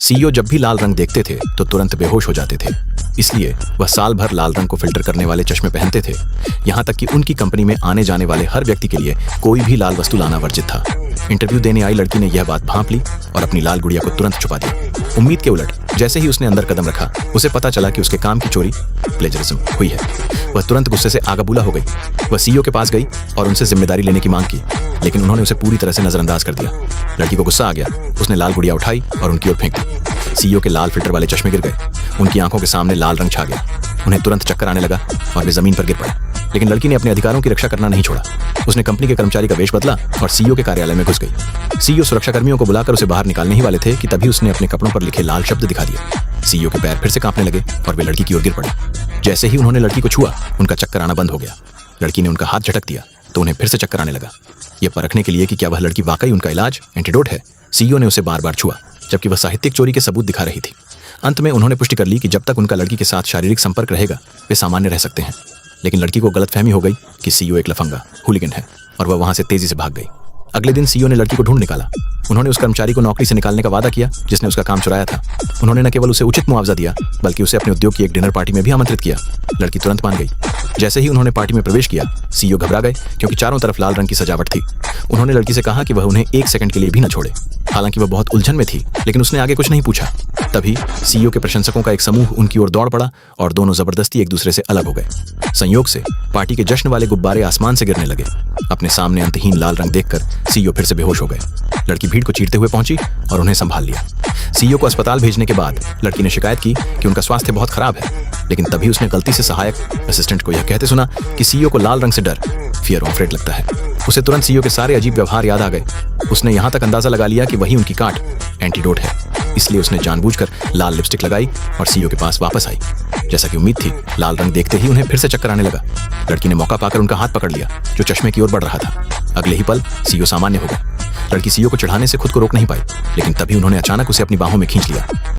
CEO जब भी लाल रंग देखते थे तो तुरंत बेहोश हो जाते थे, इसलिए वह साल भर लाल रंग को फिल्टर करने वाले चश्मे पहनते थे। यहाँ तक कि उनकी कंपनी में आने जाने वाले हर व्यक्ति के लिए कोई भी लाल वस्तु लाना वर्जित था। इंटरव्यू देने आई लड़की ने यह बात भांप ली और अपनी लाल गुड़िया को तुरंत छुपा दिया। उम्मीद के उलट जैसे ही उसने अंदर कदम रखा, उसे पता चला कि उसके काम की चोरी प्लेजरिज्म हुई है। वह तुरंत गुस्से से आगाबूला हो गई। वह सीईओ के पास गई और उनसे जिम्मेदारी लेने की मांग की, लेकिन उन्होंने उसे पूरी तरह से नजरअंदाज कर दिया। लड़की को गुस्सा आ गया। उसने लाल गुड़िया उठाई और उनकी ओर फेंक दी। सीईओ के लाल फिल्टर वाले चश्मे गिर गए। उनकी आंखों के सामने लाल रंग छा गया। उन्हें तुरंत चक्कर आने लगा और वे जमीन पर गिर पड़े। लेकिन लड़की ने अपने अधिकारों की रक्षा करना नहीं छोड़ा। उसने कंपनी के कर्मचारी का वेश बदला और सीईओ के कार्यालय में घुस गई। सीईओ सुरक्षाकर्मियों को बुलाकर उसे बाहर निकालने ही वाले थे कि तभी उसने अपने कपड़ों पर लिखे लाल शब्द दिखा दिए। सीईओ के पैर फिर से कांपने लगे और वे लड़की की ओर गिर पड़े। जैसे ही उन्होंने लड़की को छुआ, उनका चक्कर आना बंद हो गया। लड़की ने उनका हाथ झटक दिया तो उन्हें फिर से चक्कर आने लगा। यह परखने के लिए कि क्या वह लड़की वाकई उनका इलाज एंटीडोट है, सीईओ ने उसे बार बार छुआ, जबकि वह साहित्यिक चोरी के सबूत दिखा रही थी। अंत में उन्होंने पुष्टि कर ली कि जब तक उनका लड़की के साथ शारीरिक संपर्क रहेगा, वे सामान्य रह सकते हैं। लेकिन लड़की को गलतफहमी हो गई कि सीईओ एक लफंगा हुलिगन है और वह वहां से तेजी से भाग गई। अगले दिन सीईओ ने लड़की को ढूंढ निकाला। उन्होंने उस कर्मचारी को नौकरी से निकालने का वादा किया जिसने उसका काम चुराया था। उन्होंने न केवल उसे उचित मुआवजा दिया, बल्कि उसे अपने उद्योग की एक डिनर पार्टी में भी आमंत्रित किया। लड़की तुरंत मान गई। जैसे ही उन्होंने पार्टी में प्रवेश किया, सीईओ घबरा गए क्योंकि चारों तरफ लाल रंग की सजावट थी। उन्होंने लड़की से कहा कि वह उन्हें एक सेकंड के लिए भी न छोड़े। हालांकि वह बहुत उलझन में थी, लेकिन उसने आगे कुछ नहीं पूछा। तभी सीईओ के प्रशंसकों का एक समूह उनकी ओर दौड़ पड़ा और दोनों जबरदस्ती एक दूसरे से अलग हो गए। संयोग से पार्टी के जश्न वाले गुब्बारे आसमान से गिरने लगे। अपने सामने अंतहीन लाल रंग देखकर सीईओ फिर से बेहोश हो गए। लड़की भीड़ को चीरते हुए पहुंची और उन्हें संभाल लिया। सीईओ को अस्पताल भेजने के बाद लड़की ने शिकायत की कि उनका स्वास्थ्य बहुत खराब है, लेकिन तभी उसने गलती से सहायक असिस्टेंट को यह कहते सुना कि सीईओ को लाल रंग से डर, फियर ऑफ रेड लगता है। उसे तुरंत सीईओ के सारे अजीब व्यवहार याद आ गए। उसने यहाँ तक अंदाजा लगा लिया कि वही उनकी काट एंटीडोट है, इसलिए उसने जानबूझकर लाल लिपस्टिक लगाई और सीईओ के पास वापस आई। जैसा कि उम्मीद थी, लाल रंग देखते ही उन्हें फिर से चक्कर आने लगा। लड़की ने मौका पाकर उनका हाथ पकड़ लिया जो चश्मे की ओर बढ़ रहा था। अगले ही पल सीईओ सामान्य हो गए। लड़की सीईओ को चिढ़ाने से खुद को रोक नहीं पाई, लेकिन तभी उन्होंने अचानक उसे अपनी बाहों में खींच लिया।